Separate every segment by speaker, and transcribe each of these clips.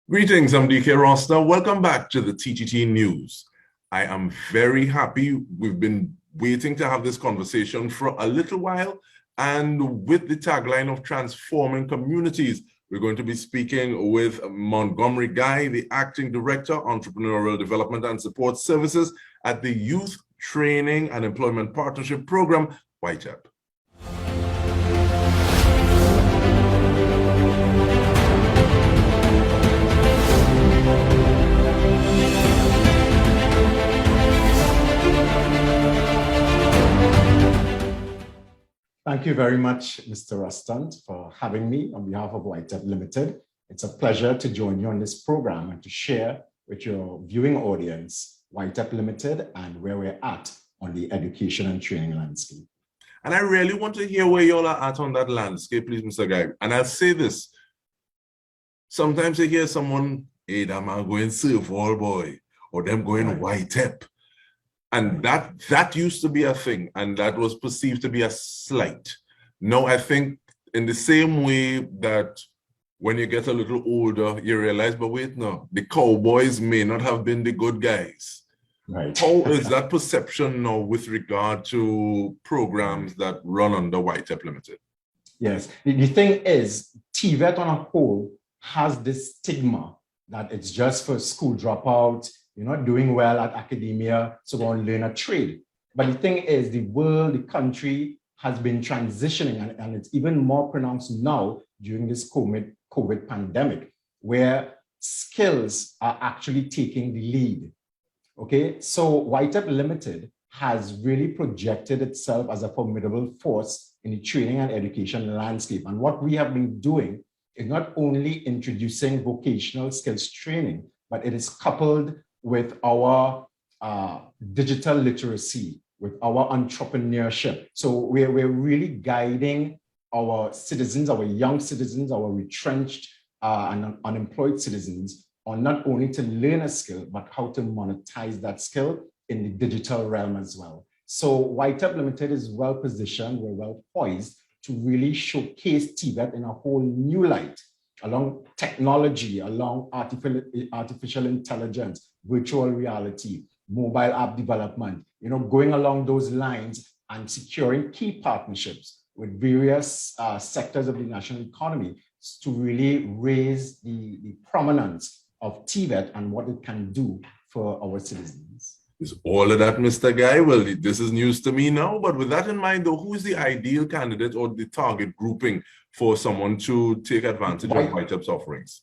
Speaker 1: Greetings, I'm Dike Rostand. Welcome back to the TTT News. I am very happy. We've been waiting to have this conversation for a little while, and with the tagline of transforming communities, we're going to be speaking with Montgomery Guy, the Acting Director, Entrepreneurial Development and Support Services at the Youth Training and Employment Partnership Program, YTEPP.
Speaker 2: Thank you very much, Mr. Rostand, for having me on behalf of YTEPP Limited. It's a pleasure to join you on this program and to share with your viewing audience YTEPP Limited and where we're at on the education and training landscape.
Speaker 1: And I really want to hear where y'all are at on that landscape, please, Mr. Guy. And I'll say this. Sometimes I hear someone, hey, that man going surf all boy, or them going YTEPP. And that used to be a thing, and that was perceived to be a slight. Now, I think in the same way that when you get a little older, you realize, but wait, no, the cowboys may not have been the good guys.
Speaker 2: Right.
Speaker 1: How is that perception now with regard to programs that run under YTEPP Limited?
Speaker 2: Yes, the thing is, TVET on a whole has this stigma that it's just for school dropout. You're not doing well at academia, so go and learn a trade. But the thing is, the world, the country has been transitioning, and it's even more pronounced now during this COVID pandemic, where skills are actually taking the lead. Okay, so YTEPP Limited has really projected itself as a formidable force in the training and education landscape. And what we have been doing is not only introducing vocational skills training, but it is coupled with our digital literacy, with our entrepreneurship. So we're really guiding our citizens, our young citizens, our retrenched and unemployed citizens on not only to learn a skill, but how to monetize that skill in the digital realm as well. So YTEPP Limited is well positioned, we're well poised to really showcase TVET in a whole new light, along technology, along artificial intelligence, virtual reality, mobile app development, going along those lines and securing key partnerships with various sectors of the national economy to really raise the prominence of TVET and what it can do for our citizens.
Speaker 1: Is all of that, Mr. Guy? Well, this is news to me now, but with that in mind, though, who is the ideal candidate or the target grouping for someone to take advantage of YTEPP's offerings?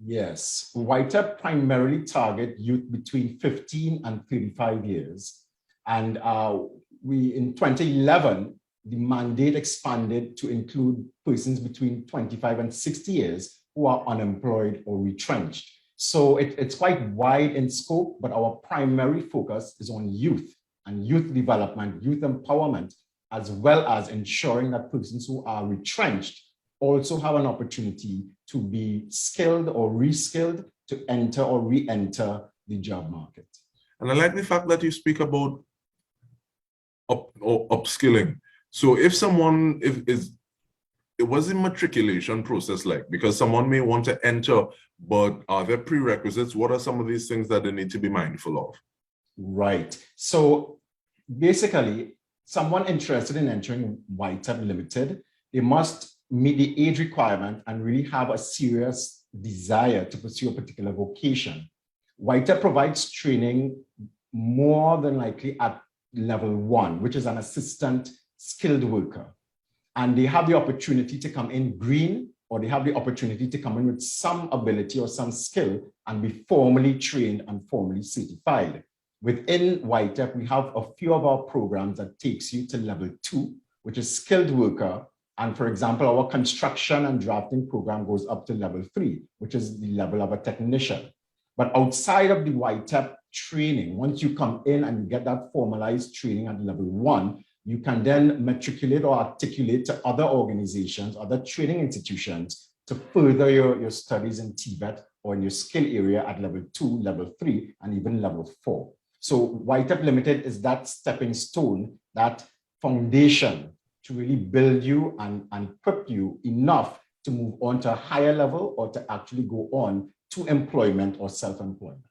Speaker 2: Yes, YTEPP primarily target youth between 15 and 35 years. And in 2011, the mandate expanded to include persons between 25 and 60 years who are unemployed or retrenched. So it's quite wide in scope, but our primary focus is on youth and youth development, youth empowerment, as well as ensuring that persons who are retrenched also have an opportunity to be skilled or reskilled to enter or re-enter the job market.
Speaker 1: And I like the fact that you speak about upskilling. So if someone, it was a matriculation process like, because someone may want to enter, but are there prerequisites? What are some of these things that they need to be mindful of?
Speaker 2: Right. So basically, someone interested in entering YTEPP Limited, they must meet the age requirement and really have a serious desire to pursue a particular vocation. YTEPP provides training more than likely at level 1, which is an assistant skilled worker. And they have the opportunity to come in green, or they have the opportunity to come in with some ability or some skill and be formally trained and formally certified. Within YTEPP, we have a few of our programs that takes you to level 2, which is skilled worker. And for example, our construction and drafting program goes up to level 3, which is the level of a technician. But outside of the YTEPP training, once you come in and you get that formalized training at level 1, you can then matriculate or articulate to other organizations, other training institutions to further your studies in TVET or in your skill area at level 2, level 3, and even level 4. So YTEPP Limited is that stepping stone, that foundation to really build you and equip you enough to move on to a higher level or to actually go on to employment or self-employment.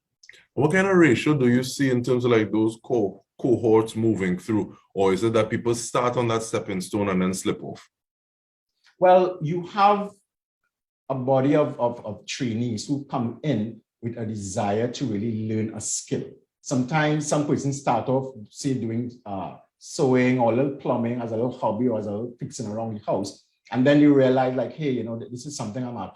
Speaker 1: What kind of ratio do you see in terms of like those cohorts moving through? Or is it that people start on that stepping stone and then slip off?
Speaker 2: Well, you have a body of trainees who come in with a desire to really learn a skill. Sometimes some persons start off, say, doing sewing or a little plumbing as a little hobby or as a little fixing around the house. And then you realize like, hey, you know, this is something I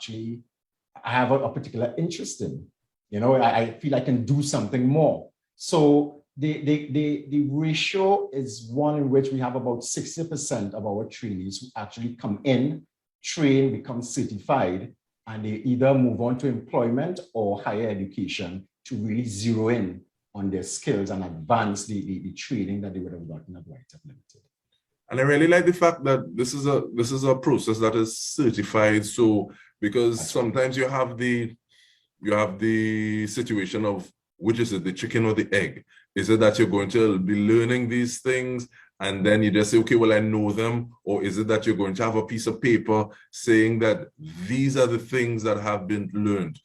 Speaker 2: have a particular interest in. You know, I feel I can do something more. So the ratio is one in which we have about 60% of our trainees who actually come in, train, become certified, and they either move on to employment or higher education to really zero in on their skills and advance the training that they would have gotten at YTEPP Limited.
Speaker 1: And I really like the fact that this is a process that is certified. So because
Speaker 2: That's
Speaker 1: sometimes you have the situation of which is it, the chicken or the egg? Is it that you're going to be learning these things and then you just say, okay, well, I know them, or is it that you're going to have a piece of paper saying that these are the things that have been learned?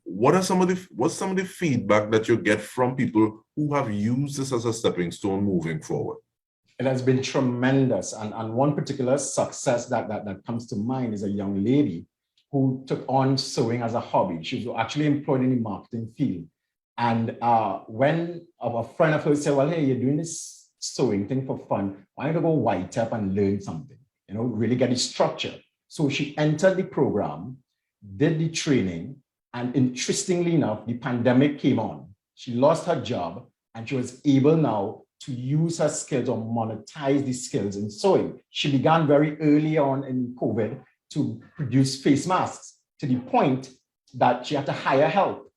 Speaker 1: What's some of the feedback that you get from people who have used this as a stepping stone moving forward?
Speaker 2: It has been tremendous. And one particular success that comes to mind is a young lady who took on sewing as a hobby. She was actually employed in the marketing field. And when a friend of hers said, well, hey, you're doing this sewing thing for fun, why don't you go YTEPP and learn something, you know, really get the structure. So she entered the program, did the training, and interestingly enough, the pandemic came on. She lost her job and she was able now to use her skills or monetize the skills in sewing. She began very early on in COVID to produce face masks to the point that she had to hire help.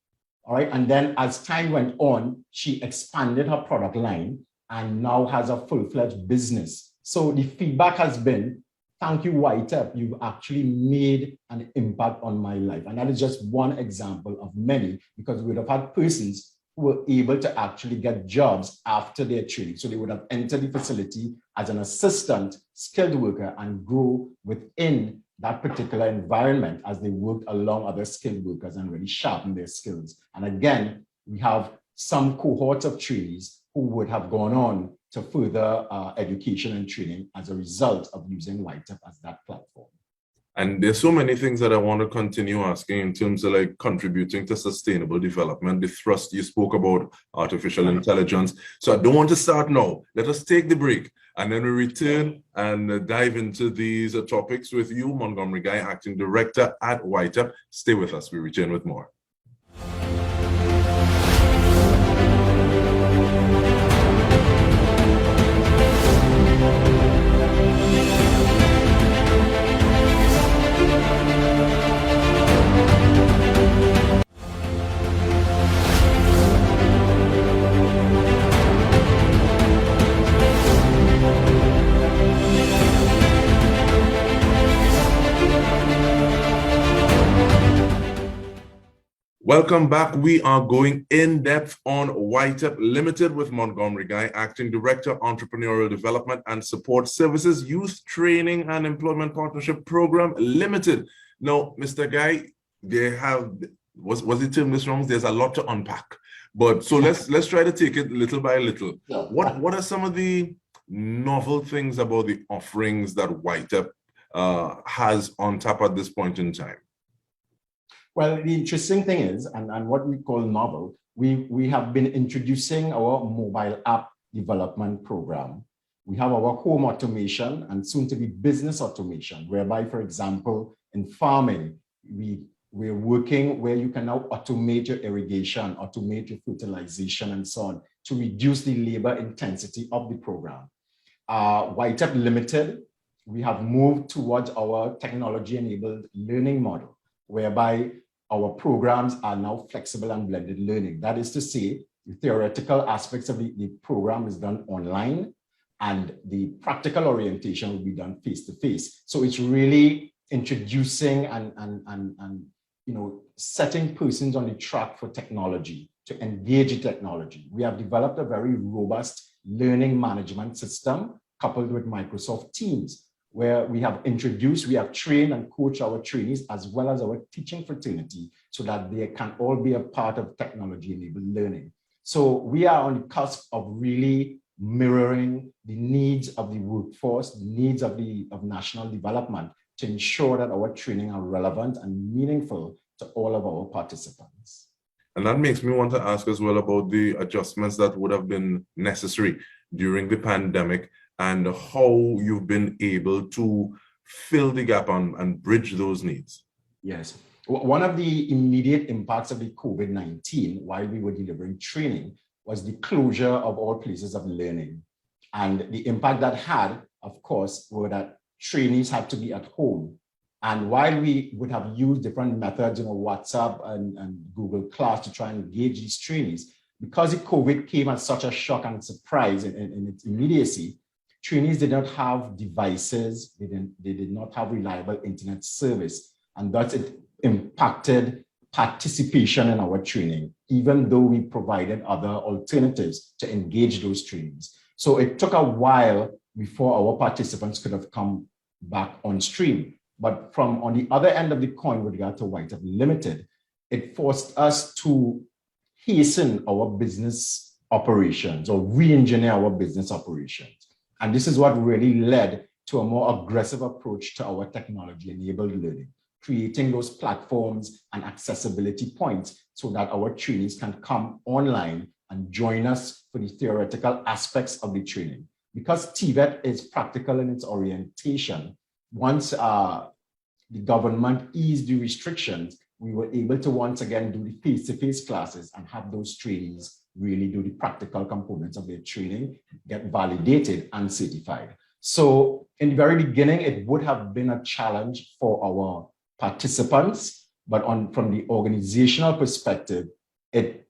Speaker 2: All right. And then as time went on, she expanded her product line and now has a full-fledged business. So the feedback has been, thank you, YTEPP, you've actually made an impact on my life. And that is just one example of many, because we would have had persons who were able to actually get jobs after their training. So they would have entered the facility as an assistant skilled worker and grow within that particular environment as they worked along other skilled workers and really sharpen their skills. And again, we have some cohorts of trainees who would have gone on to further education and training as a result of using YTEPP as that platform.
Speaker 1: And there's so many things that I want to continue asking in terms of like contributing to sustainable development, the thrust you spoke about, artificial intelligence. So I don't want to start now. Let us take the break and then we return and dive into these topics with you, Montgomery Guy, Acting Director at YTEPP. Stay with us. We return with more. Welcome back. We are going in depth on YTEPP Limited with Montgomery Guy, Acting Director, Entrepreneurial Development and Support Services, Youth Training and Employment Partnership Program Limited. Now, Mr. Guy, they have, was the term this wrong? There's a lot to unpack. But so let's try to take it little by little.
Speaker 2: Yeah.
Speaker 1: What are some of the novel things about the offerings that YTEPP has on tap at this point in time?
Speaker 2: Well, the interesting thing is, and what we call novel, we have been introducing our mobile app development program. We have our home automation and soon to be business automation, whereby, for example, in farming, we're working where you can now automate your irrigation, automate your fertilization and so on to reduce the labor intensity of the program. YTEPP Limited, we have moved towards our technology-enabled learning model, whereby our programs are now flexible and blended learning. That is to say, the theoretical aspects of the program is done online and the practical orientation will be done face-to-face. So it's really introducing and you know, setting persons on the track for technology, to engage in technology. We have developed a very robust learning management system coupled with Microsoft Teams, where we have trained and coached our trainees as well as our teaching fraternity so that they can all be a part of technology-enabled learning. So we are on the cusp of really mirroring the needs of the workforce, the needs of national development, to ensure that our training are relevant and meaningful to all of our participants.
Speaker 1: And that makes me want to ask as well about the adjustments that would have been necessary during the pandemic and how you've been able to fill the gap and bridge those needs.
Speaker 2: Yes. One of the immediate impacts of the COVID-19 while we were delivering training was the closure of all places of learning. And the impact that had, of course, were that trainees had to be at home. And while we would have used different methods, WhatsApp and Google Class to try and engage these trainees, because the COVID came as such a shock and surprise in its immediacy, trainees did not have devices, they did not have reliable internet service, and thus it impacted participation in our training, even though we provided other alternatives to engage those trainees. So it took a while before our participants could have come back on stream. But from on the other end of the coin with regard to YTEPP Limited, it forced us to hasten our business operations or re-engineer our business operations. And this is what really led to a more aggressive approach to our technology-enabled learning, creating those platforms and accessibility points so that our trainees can come online and join us for the theoretical aspects of the training. Because TVET is practical in its orientation, once the government eased the restrictions, we were able to once again do the face-to-face classes and have those trainees really do the practical components of their training, get validated and certified. So in the very beginning, it would have been a challenge for our participants, but from the organizational perspective, it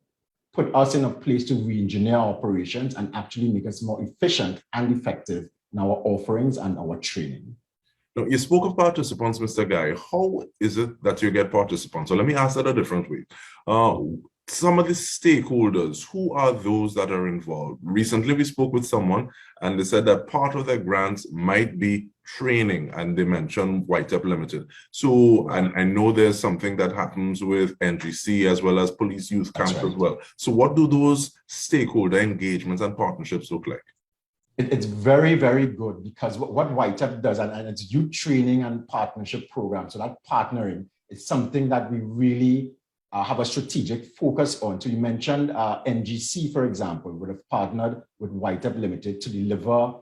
Speaker 2: put us in a place to re-engineer our operations and actually make us more efficient and effective in our offerings and our training.
Speaker 1: Now, you spoke of participants, Mr. Guy. How is it that you get participants? So let me ask that a different way. Some of the stakeholders, who are those that are involved? Recently, we spoke with someone and they said that part of their grants might be training, and they mentioned YTEPP Limited. So, and I know there's something that happens with NGC as well as police youth camps as well. So what do those stakeholder engagements and partnerships look like?
Speaker 2: It's very, very good, because what YTEPP does, and it's youth training and partnership program. So that partnering is something that we really have a strategic focus on. So you mentioned NGC, for example, would have partnered with YTEPP Limited to deliver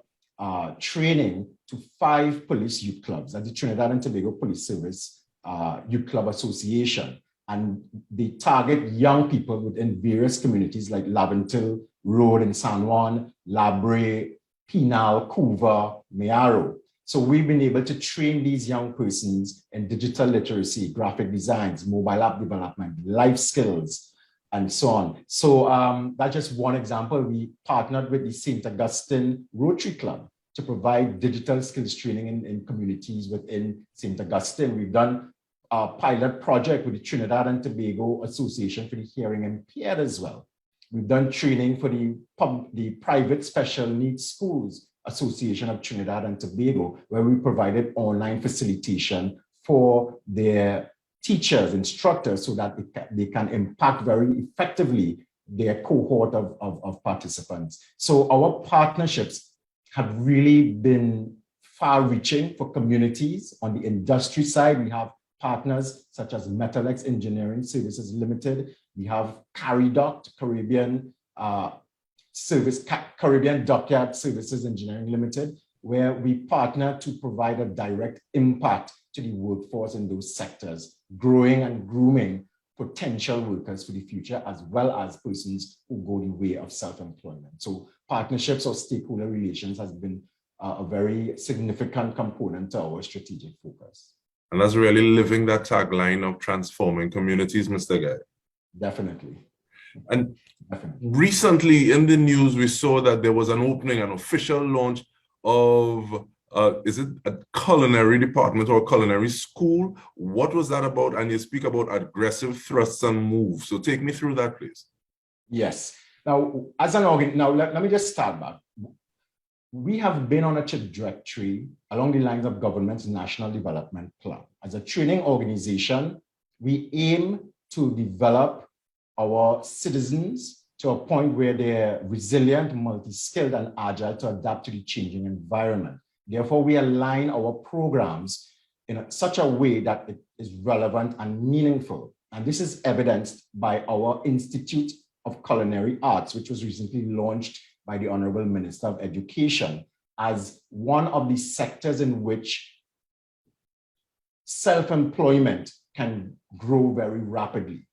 Speaker 2: training to 5 police youth clubs at the Trinidad and Tobago Police Service Youth Club Association. And they target young people within various communities like Laventil Road in San Juan, Labre, Pinal, Couva, Mayaro. So we've been able to train these young persons in digital literacy, graphic designs, mobile app development, life skills, and so on. So that's just one example. We partnered with the St. Augustine Rotary Club to provide digital skills training in communities within St. Augustine. We've done a pilot project with the Trinidad and Tobago Association for the Hearing Impaired as well. We've done training for the Private Special Needs Schools Association of Trinidad and Tobago, where we provided online facilitation for their teachers, instructors, so that they can impact very effectively their cohort of participants. So our partnerships have really been far-reaching for communities. On the industry side, we have partners such as Metalex Engineering Services Limited. We have Caridoc, Caribbean Dockyard Services Engineering Limited, where we partner to provide a direct impact to the workforce in those sectors, growing and grooming potential workers for the future, as well as persons who go the way of self-employment. So partnerships or stakeholder relations has been a very significant component to our strategic focus.
Speaker 1: And that's really living that tagline of transforming communities, Mr. Guy.
Speaker 2: Definitely.
Speaker 1: And recently in the news, we saw that there was an opening, an official launch of, is it a culinary department or a culinary school? What was that about? And you speak about aggressive thrusts and moves. So take me through that, please.
Speaker 2: Yes. Now, as an organ, now let me just start back. We have been on a trajectory along the lines of government's National Development Plan. As a training organization, we aim to develop our citizens to a point where they're resilient, multi-skilled, and agile to adapt to the changing environment. Therefore, we align our programs in such a way that it is relevant and meaningful. And this is evidenced by our Institute of Culinary Arts, which was recently launched by the Honorable Minister of Education as one of the sectors in which self-employment can grow very rapidly.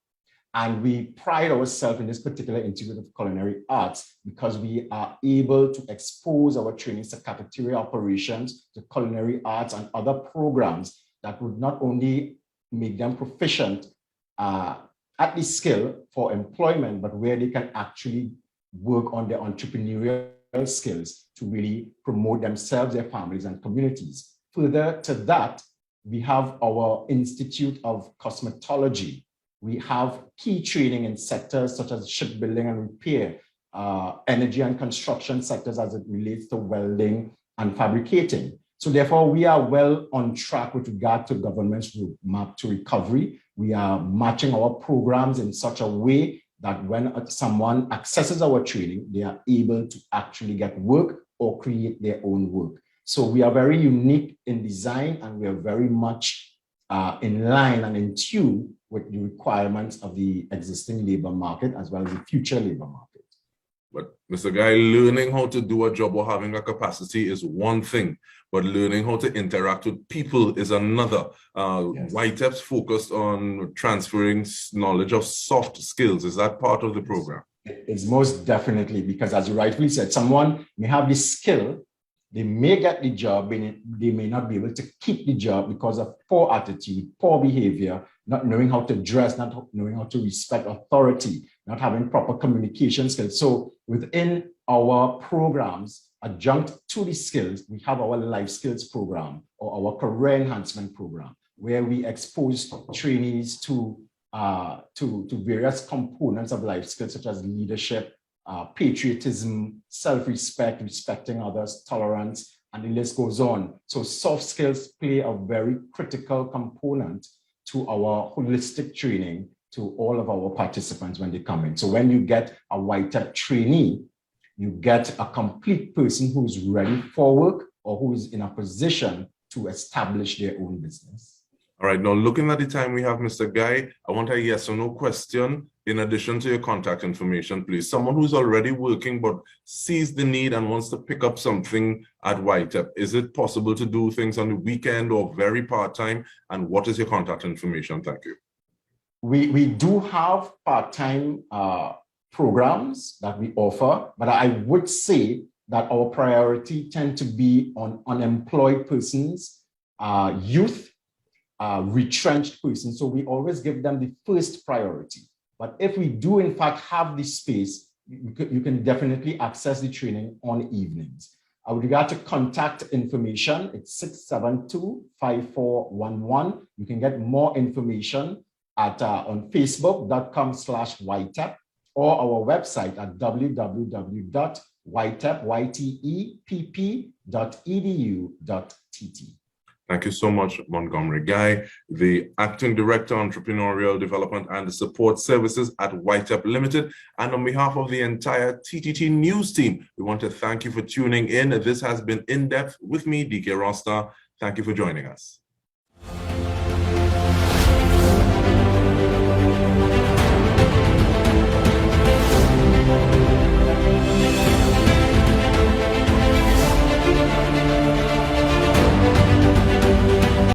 Speaker 2: And we pride ourselves in this particular Institute of Culinary Arts because we are able to expose our trainees to cafeteria operations, to culinary arts and other programs that would not only make them proficient at the skill for employment, but where they can actually work on their entrepreneurial skills to really promote themselves, their families, and communities. Further to that, we have our Institute of Cosmetology. We have key training in sectors such as shipbuilding and repair, energy and construction sectors as it relates to welding and fabricating. So therefore, we are well on track with regard to government's roadmap to recovery. We are matching our programs in such a way that when someone accesses our training, they are able to actually get work or create their own work. So we are very unique in design, and we are very much in line and in tune with the requirements of the existing labor market as well as the future labor market.
Speaker 1: But Mr. Guy, learning how to do a job or having a capacity is one thing, but learning how to interact with people is another.
Speaker 2: Yes.
Speaker 1: YTEPP's focused on transferring knowledge of soft skills. Is that part of the program?
Speaker 2: It's most definitely, because as you rightfully said, someone may have the skill, they may get the job, they may not be able to keep the job because of poor attitude, poor behavior, not knowing how to dress, not knowing how to respect authority, not having proper communication skills. So within our programs, adjunct to the skills, we have our life skills program or our career enhancement program, where we expose trainees to various components of life skills such as leadership, patriotism, self-respect, respecting others, tolerance, and the list goes on. So soft skills play a very critical component to our holistic training to all of our participants when they come in. So when you get a YTEPP trainee, you get a complete person who's ready for work or who is in a position to establish their own business.
Speaker 1: All right, now looking at the time we have, Mr. Guy, I want a yes or no question in addition to your contact information, please. Someone who's already working but sees the need and wants to pick up something at YTEPP, is it possible to do things on the weekend or very part-time? And what is your contact information? Thank you.
Speaker 2: We do have part-time programs that we offer, but I would say that our priority tend to be on unemployed persons, youth, retrenched persons. So we always give them the first priority. But if we do in fact have the space, you can definitely access the training on evenings. With regard to contact information, it's 672-5411. You can get more information at on facebook.com/YTEPP or our website at www.YTEPP.edu.tt.
Speaker 1: Thank you so much, Montgomery Guy, the Acting Director, Entrepreneurial Development and Support Services at YTEPP Limited. And on behalf of the entire TTT News team, we want to thank you for tuning in. This has been In Depth with me, Dike Rostand. Thank you for joining us.